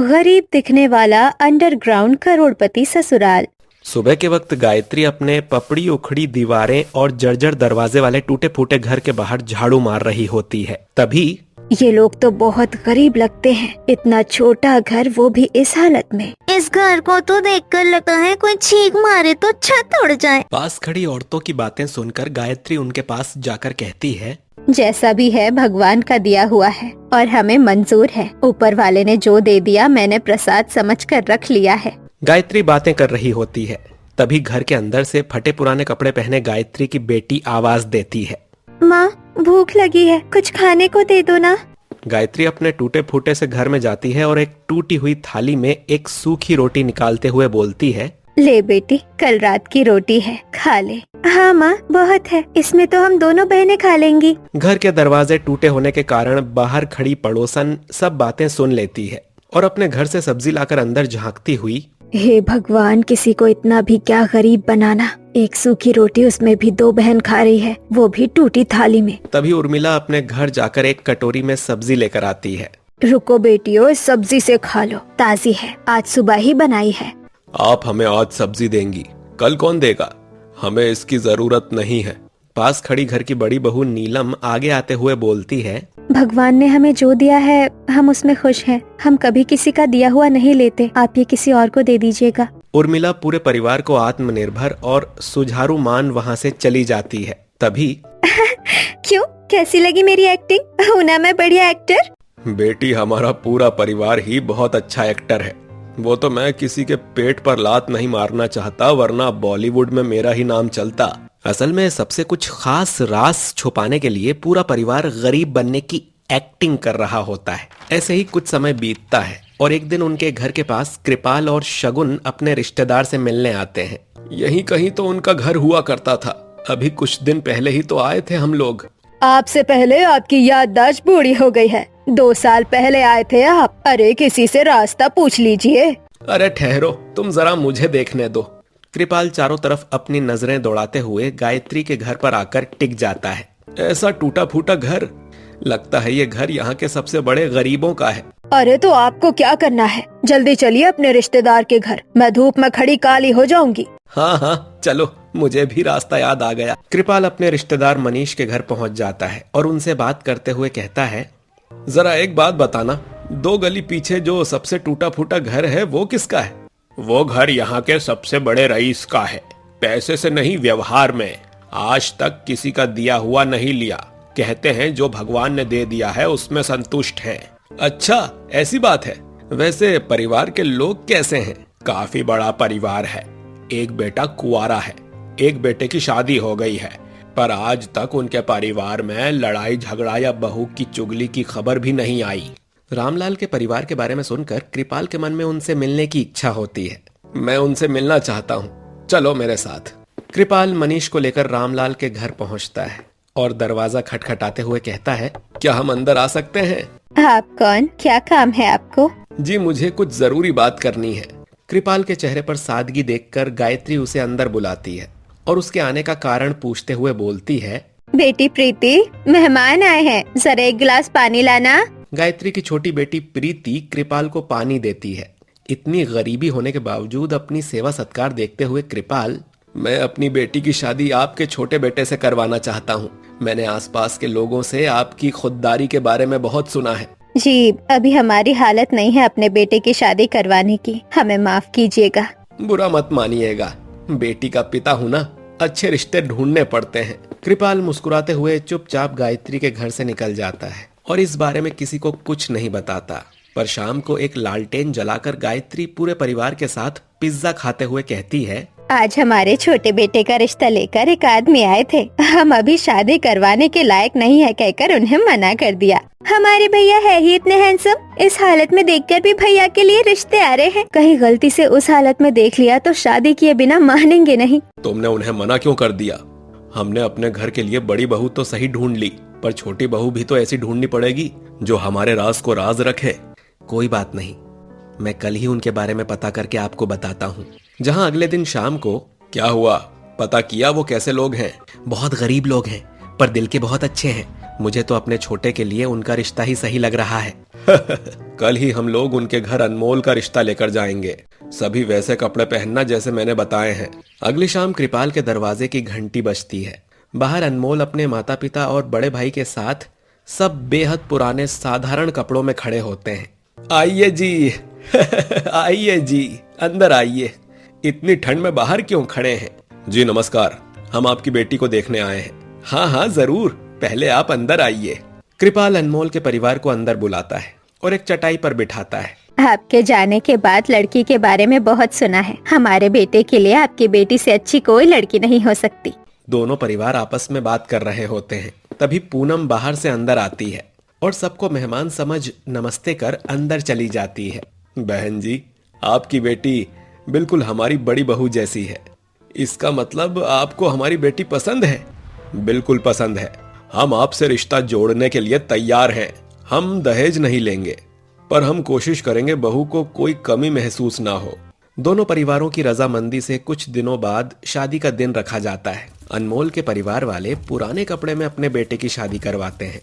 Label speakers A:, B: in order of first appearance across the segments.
A: गरीब दिखने वाला अंडरग्राउंड करोड़पति ससुराल।
B: सुबह के वक्त गायत्री अपने पपड़ी उखड़ी दीवारें और जर्जर दरवाजे वाले टूटे फूटे घर के बाहर झाड़ू मार रही होती है। तभी
A: ये लोग तो बहुत गरीब लगते हैं, इतना छोटा घर, वो भी इस हालत में।
C: इस घर को तो देखकर लगता है कोई छींक मारे तो छत उड़ जाए।
B: पास खड़ी औरतों की बातें सुनकर गायत्री उनके पास जाकर कहती है,
A: जैसा भी है भगवान का दिया हुआ है और हमें मंजूर है। ऊपर वाले ने जो दे दिया मैंने प्रसाद समझकर रख लिया है।
B: गायत्री बातें कर रही होती है। तभी घर के अंदर से फटे पुराने कपड़े पहने गायत्री की बेटी आवाज देती है,
A: माँ भूख लगी है, कुछ खाने को दे दो ना।
B: गायत्री अपने टूटे फूटे से घर में जाती है और एक टूटी हुई थाली में एक सूखी रोटी निकालते हुए बोलती है,
A: ले बेटी, कल रात की रोटी है, खा ले। हाँ माँ बहुत है, इसमें तो हम दोनों बहनें खा लेंगी।
B: घर के दरवाजे टूटे होने के कारण बाहर खड़ी पड़ोसन सब बातें सुन लेती है और अपने घर से सब्जी लाकर अंदर झांकती हुई,
A: हे भगवान, किसी को इतना भी क्या गरीब बनाना। एक सूखी रोटी, उसमें भी दो बहन खा रही है, वो भी टूटी थाली में।
B: तभी उर्मिला अपने घर जाकर एक कटोरी में सब्जी लेकर आती है।
A: रुको बेटियों, इस सब्जी से खा लो, ताजी है, आज सुबह ही बनाई है।
B: आप हमें आज सब्जी देंगी, कल कौन देगा? हमें इसकी जरूरत नहीं है। पास खड़ी घर की बड़ी बहू नीलम आगे आते हुए बोलती है,
A: भगवान ने हमें जो दिया है हम उसमें खुश हैं। हम कभी किसी का दिया हुआ नहीं लेते, आप ये किसी और को दे दीजिएगा।
B: उर्मिला पूरे परिवार को आत्मनिर्भर और सुझारू मान वहाँ से चली जाती है। तभी
A: क्यों, कैसी लगी मेरी एक्टिंग? हूं ना मैं बढ़िया एक्टर?
B: बेटी, हमारा पूरा परिवार ही बहुत अच्छा एक्टर है। वो तो मैं किसी के पेट पर लात नहीं मारना चाहता, वरना बॉलीवुड में मेरा ही नाम चलता। असल में सबसे कुछ खास राज छुपाने के लिए पूरा परिवार गरीब बनने की एक्टिंग कर रहा होता है। ऐसे ही कुछ समय बीतता है और एक दिन उनके घर के पास कृपाल और शगुन अपने रिश्तेदार से मिलने आते हैं। यहीं कहीं तो उनका घर हुआ करता था। अभी कुछ दिन पहले ही तो आए थे हम लोग।
A: आपसे पहले आपकी याददाश्त बूढ़ी हो गई है। 2 साल पहले आए थे आप। अरे किसी से रास्ता पूछ लीजिए।
B: अरे ठहरो, तुम जरा मुझे देखने दो। कृपाल चारों तरफ अपनी नजरें दौड़ाते हुए गायत्री के घर पर आकर टिक जाता है। ऐसा टूटा फूटा घर, लगता है ये घर यहाँ के सबसे बड़े गरीबों का है।
A: अरे तो आपको क्या करना है, जल्दी चलिए अपने रिश्तेदार के घर, मैं धूप में खड़ी काली हो जाऊंगी।
B: हाँ हाँ चलो, मुझे भी रास्ता याद आ गया। कृपाल अपने रिश्तेदार मनीष के घर पहुँच जाता है और उनसे बात करते हुए कहता है, जरा एक बात बताना, 2 गली पीछे जो सबसे टूटा फूटा घर है वो किसका है? वो घर यहाँ के सबसे बड़े रईस का है। पैसे से नहीं, व्यवहार में आज तक किसी का दिया हुआ नहीं लिया। कहते हैं जो भगवान ने दे दिया है उसमें संतुष्ट हैं। अच्छा ऐसी बात है। वैसे परिवार के लोग कैसे हैं? काफी बड़ा परिवार है। एक बेटा कुंवारा है, एक बेटे की शादी हो गई है, पर आज तक उनके परिवार में लड़ाई झगड़ा या बहू की चुगली की खबर भी नहीं आई। रामलाल के परिवार के बारे में सुनकर कृपाल के मन में उनसे मिलने की इच्छा होती है। मैं उनसे मिलना चाहता हूँ, चलो मेरे साथ। कृपाल मनीष को लेकर रामलाल के घर पहुँचता है और दरवाजा खटखटाते हुए कहता है, क्या हम अंदर आ सकते हैं?
A: आप कौन, क्या काम है आपको?
B: जी मुझे कुछ जरूरी बात करनी है। कृपाल के चेहरे पर सादगी देखकर गायत्री उसे अंदर बुलाती है और उसके आने का कारण पूछते हुए बोलती है,
A: बेटी प्रीति, मेहमान आए हैं, जरा एक गिलास पानी लाना।
B: गायत्री की छोटी बेटी प्रीति कृपाल को पानी देती है। इतनी गरीबी होने के बावजूद अपनी सेवा सत्कार देखते हुए कृपाल, मैं अपनी बेटी की शादी आपके छोटे बेटे से करवाना चाहता हूँ। मैंने आसपास के लोगों से आपकी खुददारी के बारे में बहुत सुना है।
A: जी अभी हमारी हालत नहीं है अपने बेटे की शादी करवाने की, हमें माफ कीजिएगा।
B: बुरा मत मानिएगा, बेटी का पिता हूँ ना, अच्छे रिश्ते ढूंढने पड़ते हैं। कृपाल मुस्कुराते हुए चुपचाप गायत्री के घर से निकल जाता है और इस बारे में किसी को कुछ नहीं बताता। पर शाम को एक लालटेन जलाकर गायत्री पूरे परिवार के साथ पिज्जा खाते हुए कहती है,
A: आज हमारे छोटे बेटे का रिश्ता लेकर एक आदमी आए थे, हम अभी शादी करवाने के लायक नहीं है कहकर उन्हें मना कर दिया। हमारे भैया है ही इतने हैंडसम, इस हालत में देखकर भी भैया के लिए रिश्ते आ रहे हैं। कहीं गलती से उस हालत में देख लिया तो शादी किए बिना मानेंगे नहीं।
B: तुमने उन्हें मना क्यों कर दिया? हमने अपने घर के लिए बड़ी बहू तो सही ढूंढ ली, पर छोटी बहू भी तो ऐसी ढूंढनी पड़ेगी जो हमारे राज को राज रखे। कोई बात नहीं, मैं कल ही उनके बारे में पता करके आपको बताता हूँ। जहाँ अगले दिन शाम को, क्या हुआ, पता किया वो कैसे लोग हैं? बहुत गरीब लोग हैं पर दिल के बहुत अच्छे हैं। मुझे तो अपने छोटे के लिए उनका रिश्ता ही सही लग रहा है। कल ही हम लोग उनके घर अनमोल का रिश्ता लेकर जाएंगे। सभी वैसे कपड़े पहनना जैसे मैंने बताए हैं। अगली शाम कृपाल के दरवाजे की घंटी बजती है। बाहर अनमोल अपने माता पिता और बड़े भाई के साथ सब बेहद पुराने साधारण कपड़ों में खड़े होते हैं। आइए जी आइए जी, अंदर आइए। इतनी ठंड में बाहर क्यों खड़े हैं? जी नमस्कार, हम आपकी बेटी को देखने आए हैं। हाँ हाँ जरूर, पहले आप अंदर आइए। कृपाल अनमोल के परिवार को अंदर बुलाता है और एक चटाई पर बिठाता है।
A: आपके जाने के बाद लड़की के बारे में बहुत सुना है। हमारे बेटे के लिए आपकी बेटी से अच्छी कोई लड़की नहीं हो सकती।
B: दोनों परिवार आपस में बात कर रहे होते हैं। तभी पूनम बाहर से अंदर आती है और सबको मेहमान समझ नमस्ते कर अंदर चली जाती है। बहन जी, आपकी बेटी बिल्कुल हमारी बड़ी बहू जैसी है। इसका मतलब आपको हमारी बेटी पसंद है? बिल्कुल पसंद है। हम आपसे रिश्ता जोड़ने के लिए तैयार हैं। हम दहेज नहीं लेंगे, पर हम कोशिश करेंगे बहू को कोई कमी महसूस ना हो। दोनों परिवारों की रजामंदी से कुछ दिनों बाद शादी का दिन रखा जाता है। अनमोल के परिवार वाले पुराने कपड़े में अपने बेटे की शादी करवाते हैं,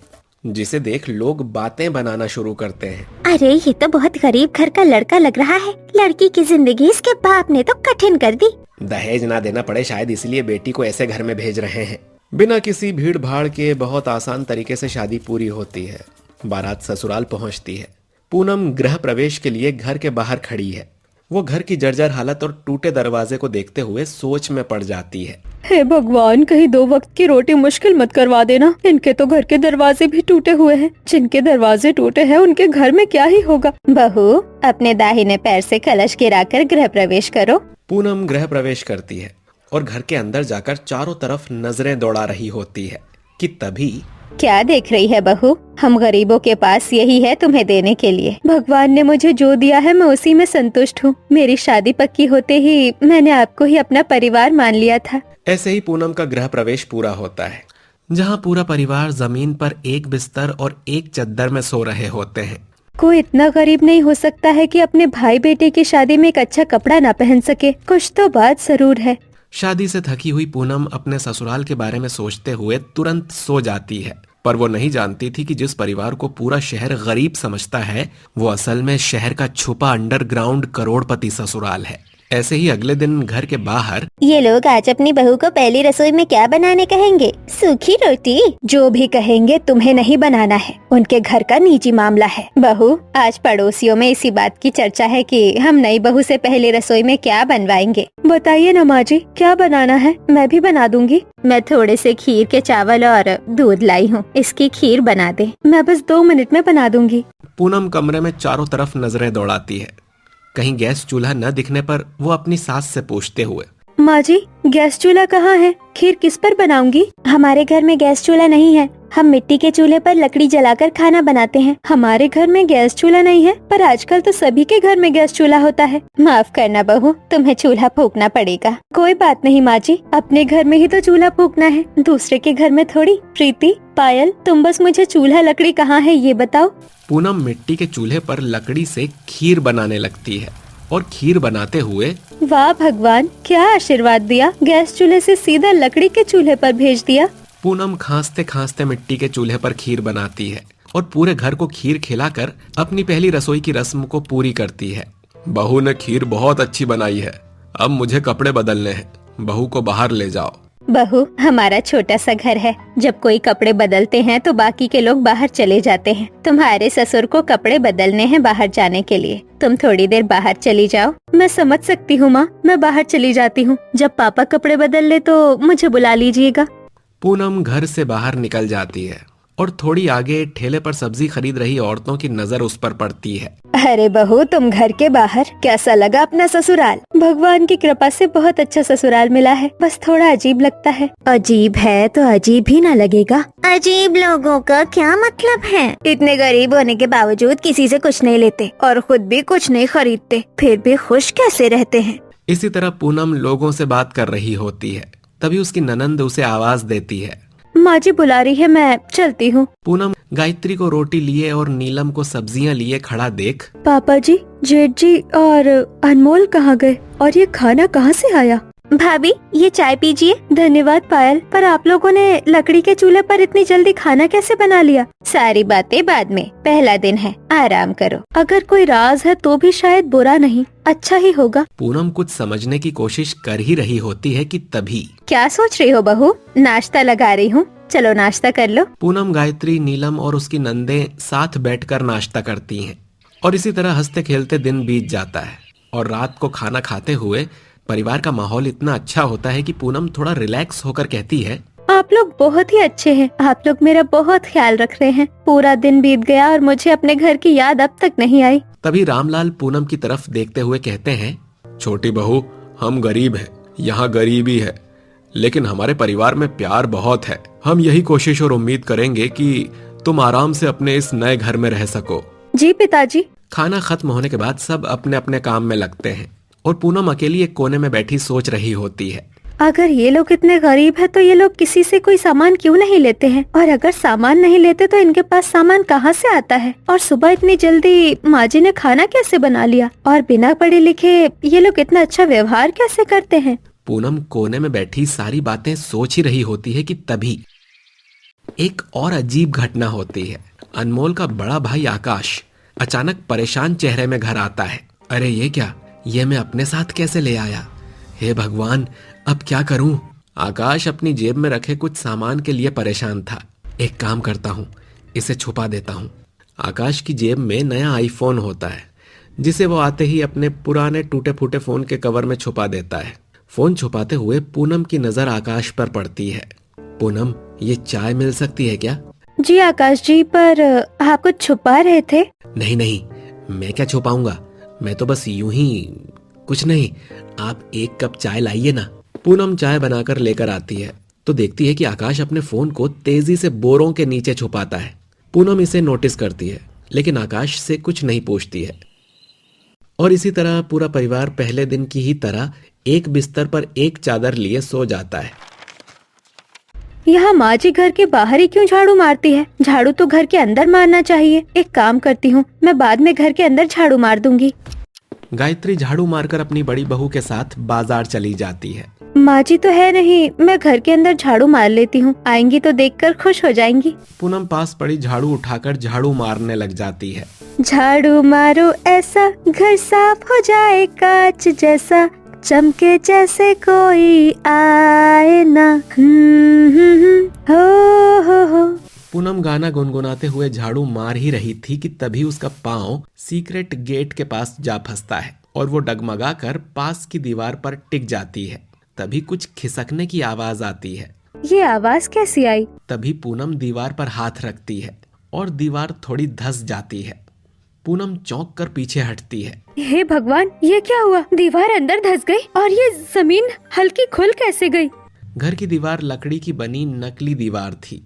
B: जिसे देख लोग बातें बनाना शुरू करते हैं।
C: अरे ये तो बहुत गरीब घर का लड़का लग रहा है। लड़की की जिंदगी इसके बाप ने तो कठिन कर दी।
B: दहेज ना देना पड़े शायद इसलिए बेटी को ऐसे घर में भेज रहे हैं। बिना किसी भीड़ भाड़ के बहुत आसान तरीके से शादी पूरी होती है। बारात ससुराल पहुंचती है। पूनम गृह प्रवेश के लिए घर के बाहर खड़ी है। वो घर की जर्जर हालत और टूटे दरवाजे को देखते हुए सोच में पड़ जाती है।
A: हे भगवान, कहीं 2 वक्त की रोटी मुश्किल मत करवा देना। इनके तो घर के दरवाजे भी टूटे हुए हैं। जिनके दरवाजे टूटे हैं उनके घर में क्या ही होगा। बहू, अपने दाहिने पैर से कलश गिराकर गृह प्रवेश करो।
B: पूनम गृह प्रवेश करती है और घर के अंदर जाकर चारों तरफ नजरें दौड़ा रही होती है कि तभी
A: क्या देख रही है बहू? हम गरीबों के पास यही है तुम्हें देने के लिए। भगवान ने मुझे जो दिया है मैं उसी में संतुष्ट हूँ। मेरी शादी पक्की होते ही मैंने आपको ही अपना परिवार मान लिया था।
B: ऐसे ही पूनम का गृह प्रवेश पूरा होता है, जहाँ पूरा परिवार जमीन पर एक बिस्तर और एक चद्दर में सो रहे होते हैं।
A: कोई इतना गरीब नहीं हो सकता है कि अपने भाई बेटे की शादी में एक अच्छा कपड़ा ना पहन सके। कुछ तो बात जरूर है।
B: शादी से थकी हुई पूनम अपने ससुराल के बारे में सोचते हुए तुरंत सो जाती है, पर वो नहीं जानती थी कि जिस परिवार को पूरा शहर गरीब समझता है वो असल में शहर का छुपा अंडरग्राउंड करोड़पति ससुराल है। ऐसे ही अगले दिन घर के बाहर
C: ये लोग आज अपनी बहू को पहली रसोई में क्या बनाने कहेंगे? सूखी रोटी?
A: जो भी कहेंगे तुम्हें नहीं बनाना है, उनके घर का निजी मामला है। बहू, आज पड़ोसियों में इसी बात की चर्चा है कि हम नई बहू से पहली रसोई में क्या बनवाएंगे। बताइए ना माँ जी, क्या बनाना है? मैं भी बना दूंगी। मैं थोड़े से खीर के चावल और दूध लाई हूँ, इसकी खीर बना दे। मैं बस 2 मिनट में बना दूंगी।
B: पूनम कमरे में चारों तरफ नजरें दौड़ाती है। कहीं गैस चूल्हा न दिखने पर वो अपनी सास से पूछते हुए,
A: माँ जी, गैस चूल्हा कहाँ है? खीर किस पर बनाऊंगी?
C: हमारे घर में गैस चूल्हा नहीं है। हम मिट्टी के चूल्हे पर लकड़ी जलाकर खाना बनाते हैं।
A: हमारे घर में गैस चूल्हा नहीं है, पर आजकल तो सभी के घर में गैस चूल्हा होता है। माफ करना बहू, तुम्हें चूल्हा फूकना पड़ेगा। कोई बात नहीं माँ जी, अपने घर में ही तो चूल्हा फूकना है, दूसरे के घर में थोड़ी। प्रीति, पायल, तुम बस मुझे चूल्हा लकड़ी कहाँ है ये बताओ।
B: पूनम मिट्टी के चूल्हे पर लकड़ी से खीर बनाने लगती है और खीर बनाते हुए,
A: वाह भगवान, क्या आशीर्वाद दिया। गैस चूल्हे से सीधा लकड़ी के चूल्हे पर भेज दिया।
B: पूनम खांसते खांसते मिट्टी के चूल्हे पर खीर बनाती है और पूरे घर को खीर खिलाकर अपनी पहली रसोई की रस्म को पूरी करती है। बहू ने खीर बहुत अच्छी बनाई है। अब मुझे कपड़े बदलने हैं। बहू को बाहर ले जाओ।
A: बहू, हमारा छोटा सा घर है। जब कोई कपड़े बदलते हैं तो बाकी के लोग बाहर चले जाते हैं। तुम्हारे ससुर को कपड़े बदलने हैं बाहर जाने के लिए। तुम थोड़ी देर बाहर चली जाओ। मैं समझ सकती हूँ माँ, मैं बाहर चली जाती हूँ। जब पापा कपड़े बदल ले तो मुझे बुला लीजिएगा।
B: पूनम घर से बाहर निकल जाती है और थोड़ी आगे ठेले पर सब्जी खरीद रही औरतों की नजर उस पर पड़ती है।
A: अरे बहू, तुम घर के बाहर, कैसा लगा अपना ससुराल? भगवान की कृपा से बहुत अच्छा ससुराल मिला है, बस थोड़ा अजीब लगता है। अजीब है तो अजीब ही ना लगेगा।
C: अजीब लोगों का क्या मतलब है?
A: इतने गरीब होने के बावजूद किसी से कुछ नहीं लेते और खुद भी कुछ नहीं खरीदते, फिर भी खुश कैसे रहते हैं।
B: इसी तरह पूनम लोगों से बात कर रही होती है। तभी उसकी ननंद उसे आवाज देती है,
A: माँ जी बुला रही है, मैं चलती हूँ।
B: पूनम गायत्री को रोटी लिए और नीलम को सब्जियां लिए खड़ा देख,
A: पापा जी, जेठ जी और अनमोल कहाँ गए और ये खाना कहाँ से आया? भाभी ये चाय पीजिए। धन्यवाद पायल, पर आप लोगों ने लकड़ी के चूल्हे पर इतनी जल्दी खाना कैसे बना लिया? सारी बातें बाद में, पहला दिन है, आराम करो। अगर कोई राज है तो भी शायद बुरा नहीं, अच्छा ही होगा।
B: पूनम कुछ समझने की कोशिश कर ही रही होती है कि तभी।
A: क्या सोच रही हो बहू? नाश्ता लगा रही हूँ, चलो नाश्ता कर लो।
B: पूनम, गायत्री, नीलम और उसकी नंदे साथ बैठकर नाश्ता करती हैं और इसी तरह हंसते खेलते दिन बीत जाता है। और रात को खाना खाते हुए परिवार का माहौल इतना अच्छा होता है कि पूनम थोड़ा रिलैक्स होकर कहती है,
A: आप लोग बहुत ही अच्छे हैं, आप लोग मेरा बहुत ख्याल रख रहे हैं। पूरा दिन बीत गया और मुझे अपने घर की याद अब तक नहीं आई।
B: तभी रामलाल पूनम की तरफ देखते हुए कहते हैं, छोटी बहू, हम गरीब हैं, यहाँ गरीबी है, लेकिन हमारे परिवार में प्यार बहुत है। हम यही कोशिश और उम्मीद करेंगे कि तुम आराम से अपने इस नए घर में रह सको।
A: जी पिताजी।
B: खाना खत्म होने के बाद सब अपने अपने काम में लगते हैं और पूनम अकेली एक कोने में बैठी सोच रही होती है,
A: अगर ये लोग इतने गरीब हैं तो ये लोग किसी से कोई सामान क्यों नहीं लेते हैं? और अगर सामान नहीं लेते तो इनके पास सामान कहाँ से आता है? और सुबह इतनी जल्दी माँ जी ने खाना कैसे बना लिया? और बिना पढ़े लिखे ये लोग इतना अच्छा व्यवहार कैसे करते हैं?
B: पूनम कोने में बैठी सारी बातें सोच ही रही होती है कि तभी एक और अजीब घटना होती है। अनमोल का बड़ा भाई आकाश अचानक परेशान चेहरे में घर आता है। अरे ये क्या, ये मैं अपने साथ कैसे ले आया? हे भगवान, अब क्या करूं? आकाश अपनी जेब में रखे कुछ सामान के लिए परेशान था। एक काम करता हूं, इसे छुपा देता हूं। आकाश की जेब में नया आईफोन होता है, जिसे वो आते ही अपने पुराने टूटे फूटे फोन के कवर में छुपा देता है। फोन छुपाते हुए पूनम की नजर आकाश पर पड़ती है। पूनम, ये चाय मिल सकती है क्या?
A: जी आकाश जी, पर आप कुछ छुपा रहे थे?
B: नहीं नहीं, मैं क्या छुपाऊंगा, मैं तो बस यूं ही। कुछ नहीं, आप एक कप चाय लाइए ना। पूनम चाय बनाकर लेकर आती है तो देखती है कि आकाश अपने फोन को तेजी से बोरों के नीचे छुपाता है। पूनम इसे नोटिस करती है लेकिन आकाश से कुछ नहीं पूछती है। और इसी तरह पूरा परिवार पहले दिन की ही तरह एक बिस्तर पर एक चादर लिए सो जाता है।
A: यहाँ माँ जी घर के बाहर ही क्यों झाड़ू मारती है? झाड़ू तो घर के अंदर मारना चाहिए। एक काम करती हूँ, मैं बाद में घर के अंदर झाड़ू मार दूंगी।
B: गायत्री झाड़ू मारकर अपनी बड़ी बहू के साथ बाजार चली जाती है।
A: माँ जी तो है नहीं, मैं घर के अंदर झाड़ू मार लेती हूँ, आएंगी तो देखकर खुश हो जाएंगी।
B: पूनम पास पड़ी झाड़ू उठाकर झाड़ू मारने लग जाती है।
A: झाड़ू मारो ऐसा घर साफ हो जाए कांच जैसा, चमके जैसे कोई आए ना। हो।
B: पूनम गाना गुनगुनाते हुए झाड़ू मार ही रही थी कि तभी उसका पांव सीक्रेट गेट के पास जा फंसता है और वो डगमगाकर पास की दीवार पर टिक जाती है। तभी कुछ खिसकने की आवाज आती है।
A: ये आवाज कैसी आई?
B: तभी पूनम दीवार पर हाथ रखती है और दीवार थोड़ी धंस जाती है। पूनम चौंक कर पीछे हटती है।
A: हे भगवान, ये क्या हुआ? दीवार अंदर धंस गई और ये जमीन हल्की खुल कैसे गई?
B: घर की दीवार लकड़ी की बनी नकली दीवार थी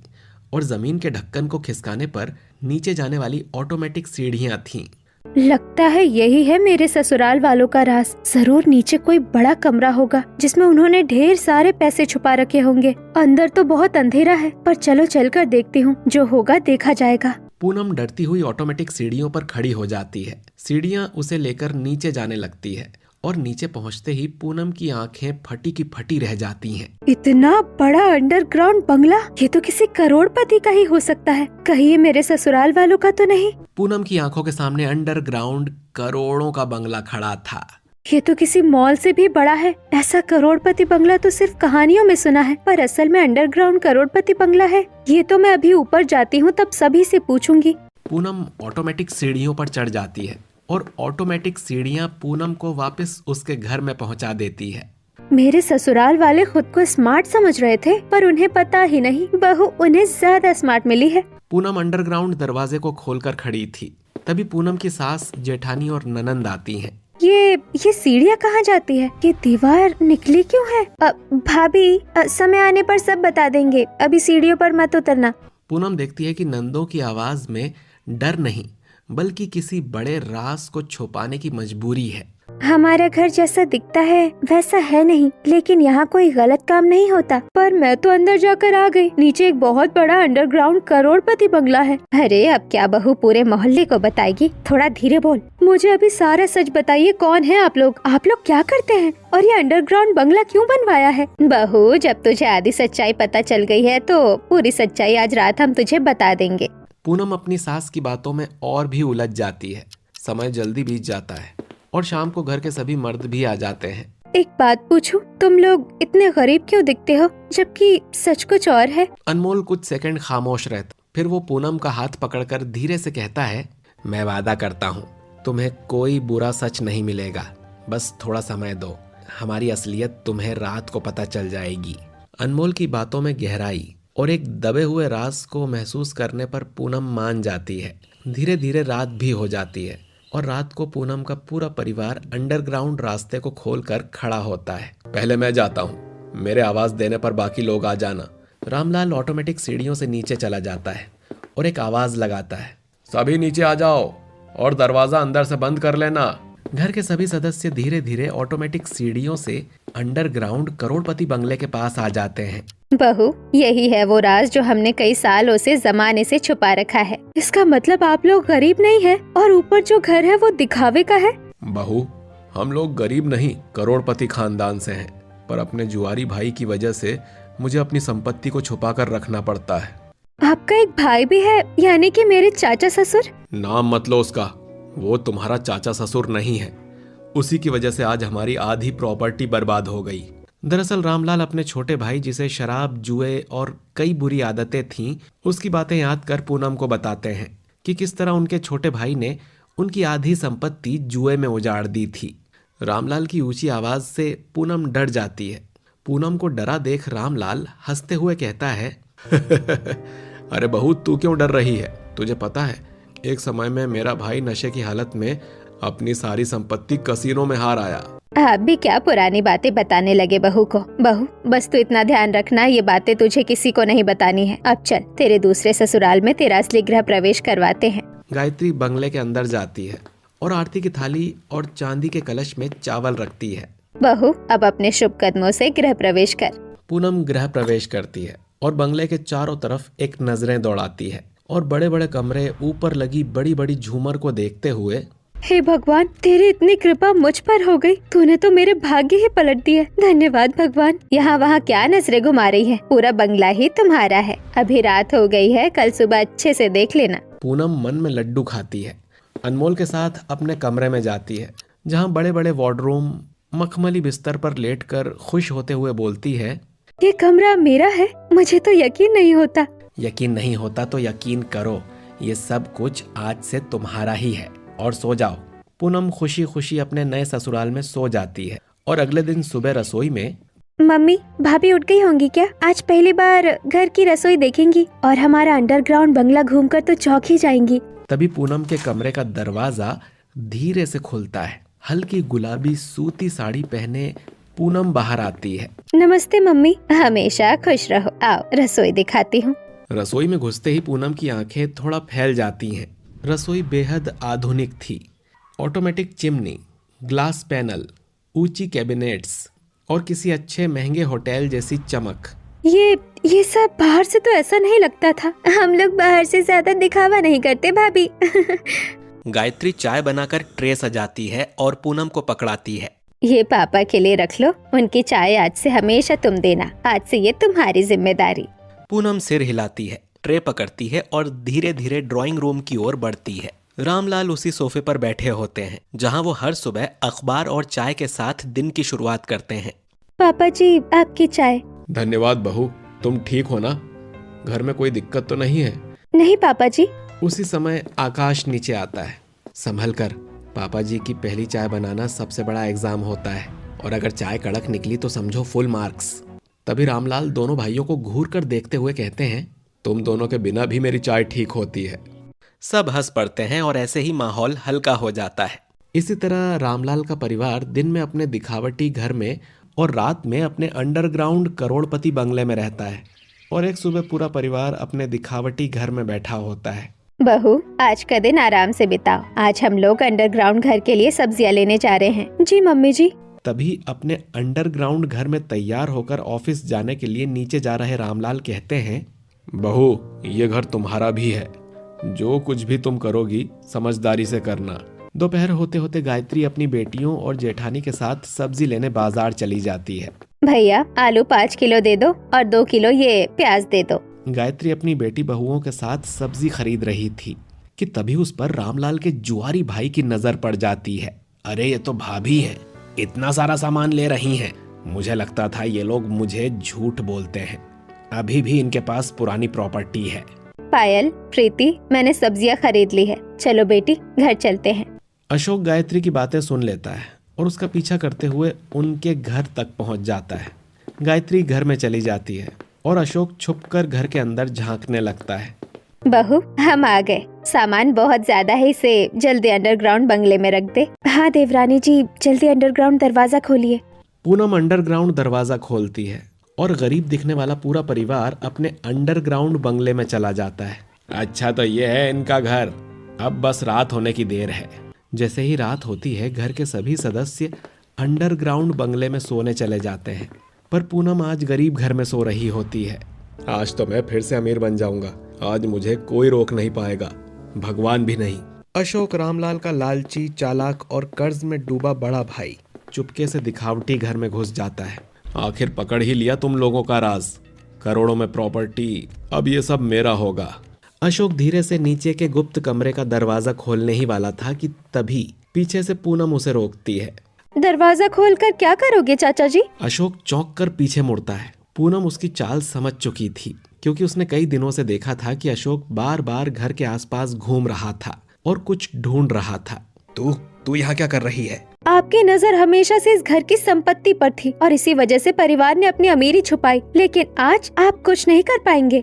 B: और जमीन के ढक्कन को खिसकाने पर नीचे जाने वाली ऑटोमेटिक सीढ़ियां थीं।
A: लगता है यही है मेरे ससुराल वालों का राज। जरूर नीचे कोई बड़ा कमरा होगा जिसमें उन्होंने ढेर सारे पैसे छुपा रखे होंगे। अंदर तो बहुत अंधेरा है, पर चलो चलकर देखती हूँ, जो होगा देखा जाएगा।
B: पूनम डरती हुई ऑटोमेटिक सीढ़ियों पर खड़ी हो जाती है। सीढ़ियां उसे लेकर नीचे जाने लगती है और नीचे पहुंचते ही पूनम की आंखें फटी की फटी रह जाती हैं।
A: इतना बड़ा अंडरग्राउंड बंगला, ये तो किसी करोड़पति का ही हो सकता है। कहीं ये मेरे ससुराल वालों का तो नहीं?
B: पूनम की आंखों के सामने अंडरग्राउंड करोड़ों का बंगला खड़ा था।
A: ये तो किसी मॉल से भी बड़ा है। ऐसा करोड़पति बंगला तो सिर्फ कहानियों में सुना है, पर असल में अंडरग्राउंड करोड़पति बंगला है। ये तो मैं अभी ऊपर जाती हूँ, तब सभी से पूछूंगी।
B: पूनम ऑटोमेटिक सीढ़ियों पर चढ़ जाती है और ऑटोमेटिक सीढ़ियां पूनम को वापस उसके घर में पहुंचा देती है।
A: मेरे ससुराल वाले खुद को स्मार्ट समझ रहे थे, पर उन्हें पता ही नहीं बहू उन्हें ज्यादा स्मार्ट मिली है।
B: पूनम अंडरग्राउंड दरवाजे को खोलकर खड़ी थी। तभी पूनम की सास, जेठानी और ननंद आती हैं।
A: ये सीढ़ियाँ कहाँ जाती है? ये दीवार निकली क्यों है? भाभी, समय आने पर सब बता देंगे, अभी सीढ़ियों पर मत उतरना।
B: पूनम देखती है कि नंदों की आवाज में डर नहीं बल्कि किसी बड़े राज को छुपाने की मजबूरी है।
A: हमारा घर जैसा दिखता है वैसा है नहीं, लेकिन यहाँ कोई गलत काम नहीं होता। पर मैं तो अंदर जाकर आ गई, नीचे एक बहुत बड़ा अंडरग्राउंड करोड़पति बंगला है। अरे अब क्या बहू पूरे मोहल्ले को बताएगी? थोड़ा धीरे बोल। मुझे अभी सारा सच बताइए, कौन है आप लोग क्या करते हैं और ये अंडरग्राउंड बंगला क्यों बनवाया है? बहू जब तुझे आधी सच्चाई पता चल गई है तो पूरी सच्चाई आज रात हम तुझे बता देंगे।
B: पूनम अपनी सास की बातों में और भी उलझ जाती है। समय जल्दी बीत जाता है और शाम को घर के सभी मर्द भी आ जाते हैं।
A: एक बात पूछूं, तुम लोग इतने गरीब क्यों दिखते हो जबकि सच कुछ और है?
B: अनमोल कुछ सेकंड खामोश रहता, फिर वो पूनम का हाथ पकड़कर धीरे से कहता है, मैं वादा करता हूँ तुम्हें कोई बुरा सच नहीं मिलेगा, बस थोड़ा समय दो, हमारी असलियत तुम्हें रात को पता चल जाएगी। अनमोल की बातों में गहराई और एक दबे हुए राज को महसूस करने पर पूनम मान जाती है। धीरे धीरे रात भी हो जाती है और रात को पूनम का पूरा परिवार अंडरग्राउंड रास्ते को खोलकर खड़ा होता है। पहले मैं जाता हूँ, मेरे आवाज देने पर बाकी लोग आ जाना। रामलाल ऑटोमेटिक सीढ़ियों से नीचे चला जाता है और एक आवाज लगाता है, सभी नीचे आ जाओ और दरवाजा अंदर से बंद कर लेना। घर के सभी सदस्य धीरे धीरे ऑटोमेटिक सीढ़ियों से अंडरग्राउंड करोड़पति बंगले के पास आ जाते हैं।
A: बहू यही है वो राज जो हमने कई सालों से जमाने से छुपा रखा है। इसका मतलब आप लोग गरीब नहीं है और ऊपर जो घर है वो दिखावे का है।
B: बहू हम लोग गरीब नहीं करोड़पति खानदान से हैं, पर अपने जुआरी भाई की वजह से मुझे अपनी संपत्ति को छुपा कर रखना पड़ता है।
A: आपका एक भाई भी है, यानी कि मेरे चाचा ससुर?
B: नाम मत लो उसका, वो तुम्हारा चाचा ससुर नहीं है। उसी की वजह से आज हमारी आधी प्रॉपर्टी बर्बाद हो गई। दरअसल रामलाल अपने छोटे भाई जिसे शराब, जुए और कई बुरी आदतें थीं, उसकी बातें याद कर पूनम को बताते हैं कि किस तरह उनके छोटे भाई ने उनकी आधी संपत्ति जुए में उजाड़ दी थी। रामलाल की ऊंची आवाज से पूनम डर जाती है। पूनम को डरा देख रामलाल हंसते हुए कहता है, अरे बहू तू क्यों डर रही है? तुझे पता है एक समय में मेरा भाई नशे की हालत में अपनी सारी संपत्ति कसीनो में हार आया।
A: आप भी क्या पुरानी बातें बताने लगे बहू को। बहू बस तू इतना ध्यान रखना, ये बातें तुझे किसी को नहीं बतानी है। अब चल तेरे दूसरे ससुराल में तेरा असली गृह प्रवेश करवाते हैं।
B: गायत्री बंगले के अंदर जाती है और आरती की थाली और चांदी के कलश में चावल रखती है।
A: बहू अब अपने शुभ कदमों से गृह प्रवेश कर।
B: पूनम गृह प्रवेश करती है और बंगले के चारों तरफ एक नजरें दौड़ाती है और बड़े बड़े कमरे, ऊपर लगी बड़ी बड़ी झूमर को देखते हुए,
A: हे भगवान तेरी इतनी कृपा मुझ पर हो गई, तूने तो मेरे भाग्य ही पलट दिए। धन्यवाद भगवान। यहाँ वहाँ क्या नजरें घुमा रही है? पूरा बंगला ही तुम्हारा है। अभी रात हो गई है, कल सुबह अच्छे से देख लेना।
B: पूनम मन में लड्डू खाती है। अनमोल के साथ अपने कमरे में जाती है जहाँ बड़े बड़े वार्डरूम, मखमली बिस्तर पर लेटकर खुश होते हुए बोलती है,
A: ये कमरा मेरा है? मुझे तो यकीन नहीं होता।
B: यकीन नहीं होता तो यकीन करो, ये सब कुछ आज से तुम्हारा ही है। और सो जाओ। पूनम खुशी खुशी अपने नए ससुराल में सो जाती है और अगले दिन सुबह रसोई में,
A: मम्मी भाभी उठ गई होंगी क्या? आज पहली बार घर की रसोई देखेंगी और हमारा अंडरग्राउंड बंगला घूमकर तो चौंक ही जाएंगी।
B: तभी पूनम के कमरे का दरवाजा धीरे से खुलता है। हल्की गुलाबी सूती साड़ी पहने पूनम बाहर आती है।
A: नमस्ते मम्मी, हमेशा खुश रहो। आओ रसोई दिखाती हूँ।
B: रसोई में घुसते ही पूनम की आंखें थोड़ा फैल जाती हैं। रसोई बेहद आधुनिक थी। ऑटोमेटिक चिमनी, ग्लास पैनल, ऊंची कैबिनेट्स और किसी अच्छे महंगे होटल जैसी चमक।
A: ये सब बाहर से तो ऐसा नहीं लगता था। हम लोग बाहर से ज्यादा दिखावा नहीं करते भाभी।
B: गायत्री चाय बनाकर ट्रे सजाती है और पूनम को पकड़ाती है।
A: ये पापा के लिए रख लो, उनकी चाय आज से हमेशा तुम देना। आज से ये तुम्हारी जिम्मेदारी।
B: पूनम सिर हिलाती है, ट्रे पकड़ती है और धीरे धीरे ड्राइंग रूम की ओर बढ़ती है। रामलाल उसी सोफे पर बैठे होते हैं जहां वो हर सुबह अखबार और चाय के साथ दिन की शुरुआत करते हैं।
A: पापा जी आपकी चाय।
B: धन्यवाद बहू, तुम ठीक हो ना? घर में कोई दिक्कत तो नहीं है?
A: नहीं पापा जी।
B: उसी समय आकाश नीचे आता है। संभल कर, पापा जी की पहली चाय बनाना सबसे बड़ा एग्जाम होता है और अगर चाय कड़क निकली तो समझो फुल मार्क्स। तभी रामलाल दोनों भाइयों को घूर कर देखते हुए कहते हैं, तुम दोनों के बिना भी मेरी चाय ठीक होती है। सब हंस पड़ते हैं और ऐसे ही माहौल हल्का हो जाता है। इसी तरह रामलाल का परिवार दिन में अपने दिखावटी घर में और रात में अपने अंडरग्राउंड करोड़पति बंगले में रहता है। और एक सुबह पूरा परिवार अपने दिखावटी घर में बैठा होता है
A: बहू, आज का दिन आराम से बिताओ। आज हम लोग अंडरग्राउंड घर के लिए सब्जियां लेने जा रहे हैं। जी मम्मी जी।
B: तभी अपने अंडरग्राउंड घर में तैयार होकर ऑफिस जाने के लिए नीचे जा रहे रामलाल कहते हैं, बहू ये घर तुम्हारा भी है, जो कुछ भी तुम करोगी समझदारी से करना। दोपहर होते होते गायत्री अपनी बेटियों और जेठानी के साथ सब्जी लेने बाजार चली जाती है।
A: भैया आलू 5 किलो दे दो और 2 किलो ये प्याज दे दो।
B: गायत्री अपनी बेटी बहुओं के साथ सब्जी खरीद रही थी कि तभी उस पर रामलाल के जुआरी भाई की नजर पड़ जाती है। अरे ये तो भाभी है, इतना सारा सामान ले रही हैं। मुझे लगता था ये लोग मुझे झूठ बोलते हैं, अभी भी इनके पास पुरानी प्रॉपर्टी है।
A: पायल, प्रीति, मैंने सब्जियां खरीद ली है, चलो बेटी घर चलते हैं।
B: अशोक गायत्री की बातें सुन लेता है और उसका पीछा करते हुए उनके घर तक पहुंच जाता है। गायत्री घर में चली जाती है और अशोक छुपकर घर के अंदर झांकने लगता है।
A: बहू हम आ गए, सामान बहुत ज्यादा है, इसे जल्दी अंडरग्राउंड बंगले में रख दे। हाँ देवरानी जी, जल्दी अंडरग्राउंड दरवाजा खोलिए।
B: पूनम अंडरग्राउंड दरवाजा खोलती है और गरीब दिखने वाला पूरा परिवार अपने अंडरग्राउंड बंगले में चला जाता है। अच्छा तो ये है इनका घर, अब बस रात होने की देर है। जैसे ही रात होती है घर के सभी सदस्य अंडरग्राउंड बंगले में सोने चले जाते हैं, पर पूनम आज गरीब घर में सो रही होती है। आज तो मैं फिर से अमीर बन जाऊंगा, आज मुझे कोई रोक नहीं पाएगा, भगवान भी नहीं। अशोक रामलाल का लालची, चालाक और कर्ज में डूबा बड़ा भाई चुपके से दिखावटी घर में घुस जाता है। आखिर पकड़ ही लिया तुम लोगों का राज, करोड़ों में प्रॉपर्टी, अब ये सब मेरा होगा। अशोक धीरे से नीचे के गुप्त कमरे का दरवाजा खोलने ही वाला था कि तभी पीछे से पूनम उसे रोकती है।
A: दरवाजा खोलकर क्या करोगे चाचा जी?
B: अशोक चौंक कर पीछे मुड़ता है। पूनम उसकी चाल समझ चुकी थी, क्योंकि उसने कई दिनों से देखा था कि अशोक बार बार घर के आसपास घूम रहा था और कुछ ढूंढ रहा था। तू यहाँ क्या कर रही है?
A: आपकी नजर हमेशा से इस घर की संपत्ति पर थी और इसी वजह से परिवार ने अपनी अमीरी छुपाई, लेकिन आज आप कुछ नहीं कर पाएंगे।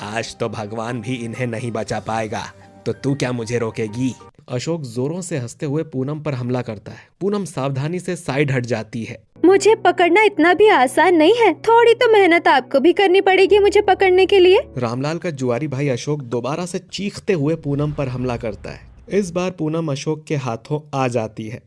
B: आज तो भगवान भी इन्हें नहीं बचा पाएगा, तो तू क्या मुझे रोकेगी? अशोक जोरों से हंसते हुए पूनम पर हमला करता है। पूनम सावधानी से साइड हट जाती है।
A: मुझे पकड़ना इतना भी आसान नहीं है, थोड़ी तो मेहनत आपको भी करनी पड़ेगी मुझे पकड़ने के लिए।
B: रामलाल का जुआरी भाई अशोक दोबारा से चीखते हुए पूनम पर हमला करता है। इस बार पूनम अशोक के हाथों आ जाती है।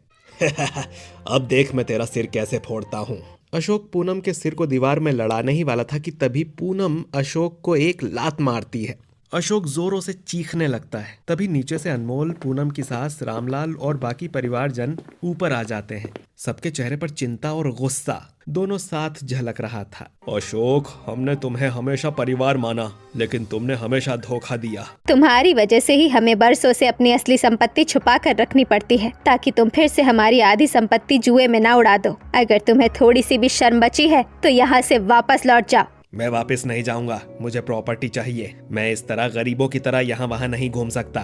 B: अब देख मैं तेरा सिर कैसे फोड़ता हूँ। अशोक पूनम के सिर को दीवार में लड़ाने ही वाला था कि तभी पूनम अशोक को एक लात मारती है। अशोक जोरों से चीखने लगता है। तभी नीचे से अनमोल, पूनम की सास, रामलाल और बाकी परिवारजन ऊपर आ जाते हैं। सबके चेहरे पर चिंता और गुस्सा दोनों साथ झलक रहा था। अशोक, हमने तुम्हें हमेशा परिवार माना, लेकिन तुमने हमेशा धोखा दिया।
A: तुम्हारी वजह से ही हमें बरसों से अपनी असली संपत्ति छुपा कर रखनी पड़ती है, ताकि तुम फिर से हमारी आधी संपत्ति जुए में ना उड़ा दो। अगर तुम्हें थोड़ी सी भी शर्म बची है तो यहाँ से वापस लौट जाओ।
B: मैं वापस नहीं जाऊंगा, मुझे प्रॉपर्टी चाहिए। मैं इस तरह गरीबों की तरह यहाँ वहाँ नहीं घूम सकता।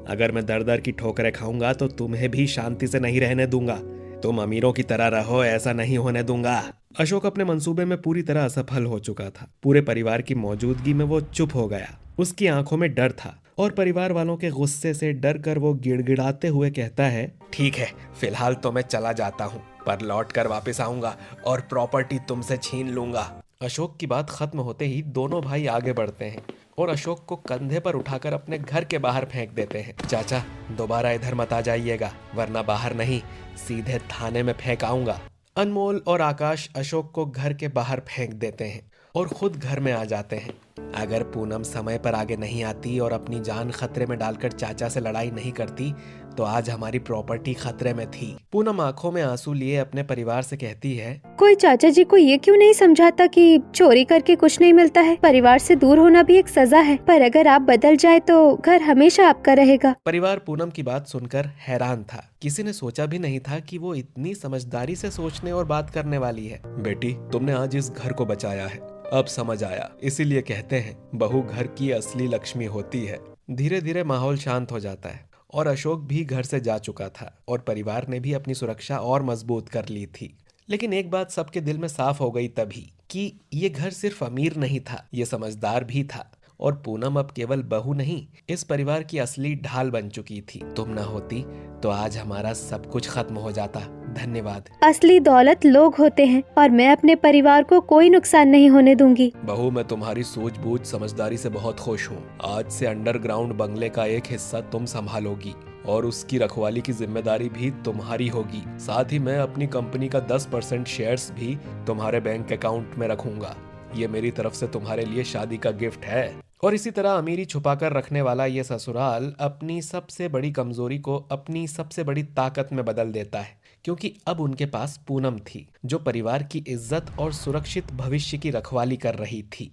B: अगर मैं दर दर की ठोकरें खाऊंगा तो तुम्हें भी शांति से नहीं रहने दूंगा। तुम अमीरों की तरह रहो, ऐसा नहीं होने दूंगा। अशोक अपने मंसूबे में पूरी तरह असफल हो चुका था। पूरे परिवार की मौजूदगी में वो चुप हो गया। उसकी आंखों में डर था और परिवार वालों के गुस्से से डर कर वो गिड़गिड़ाते हुए कहता है, ठीक है, फिलहाल तो मैं चला जाता हूँ, पर लौट कर वापस आऊंगा और प्रॉपर्टी तुमसे छीन लूंगा। अशोक की बात खत्म होते ही दोनों भाई आगे बढ़ते हैं और अशोक को कंधे पर उठाकर अपने घर के बाहर फेंक देते हैं। चाचा, दोबारा इधर मत आ जाइएगा, वरना बाहर नहीं सीधे थाने में फेंक आऊंगा। अनमोल और आकाश अशोक को घर के बाहर फेंक देते हैं और खुद घर में आ जाते हैं। अगर पूनम समय पर आगे नहीं आती और अपनी जान खतरे में डालकर चाचा से लड़ाई नहीं करती तो आज हमारी प्रॉपर्टी खतरे में थी। पूनम आंखों में आंसू लिए अपने परिवार से कहती है, कोई
A: चाचा जी को ये क्यों नहीं समझाता कि चोरी करके कुछ नहीं मिलता है, परिवार से दूर होना भी एक सजा है, पर अगर आप बदल जाए तो घर हमेशा आपका रहेगा।
B: परिवार पूनम की बात सुनकर हैरान था। किसी ने सोचा भी नहीं था कि वो इतनी समझदारी से सोचने और बात करने वाली है। बेटी, तुमने आज इस घर को बचाया है, अब समझ आया। इसीलिए कहते हैं बहू घर की असली लक्ष्मी होती है। धीरे धीरे माहौल शांत हो जाता है और अशोक भी घर से जा चुका था और परिवार ने भी अपनी सुरक्षा और मजबूत कर ली थी। लेकिन एक बात सबके दिल में साफ हो गई तभी कि ये घर सिर्फ अमीर नहीं था, ये समझदार भी था और पूनम अब केवल बहू नहीं, इस परिवार की असली ढाल बन चुकी थी। तुम न होती तो आज हमारा सब कुछ खत्म हो जाता। धन्यवाद।
A: असली दौलत लोग होते हैं और मैं अपने परिवार को कोई नुकसान नहीं होने दूंगी।
B: बहू, मैं तुम्हारी सूझबूझ समझदारी से बहुत खुश हूँ। आज से अंडरग्राउंड बंगले का एक हिस्सा तुम संभालोगी और उसकी रखवाली की जिम्मेदारी भी तुम्हारी होगी। साथ ही मैं अपनी कंपनी का 10% शेयर्स भी तुम्हारे बैंक अकाउंट में रखूंगा। ये मेरी तरफ से तुम्हारे लिए शादी का गिफ्ट है। और इसी तरह अमीरी छुपाकर रखने वाला ये ससुराल अपनी सबसे बड़ी कमजोरी को अपनी सबसे बड़ी ताकत में बदल देता है, क्योंकि अब उनके पास पूनम थी जो परिवार की इज्जत और सुरक्षित भविष्य की रखवाली कर रही थी।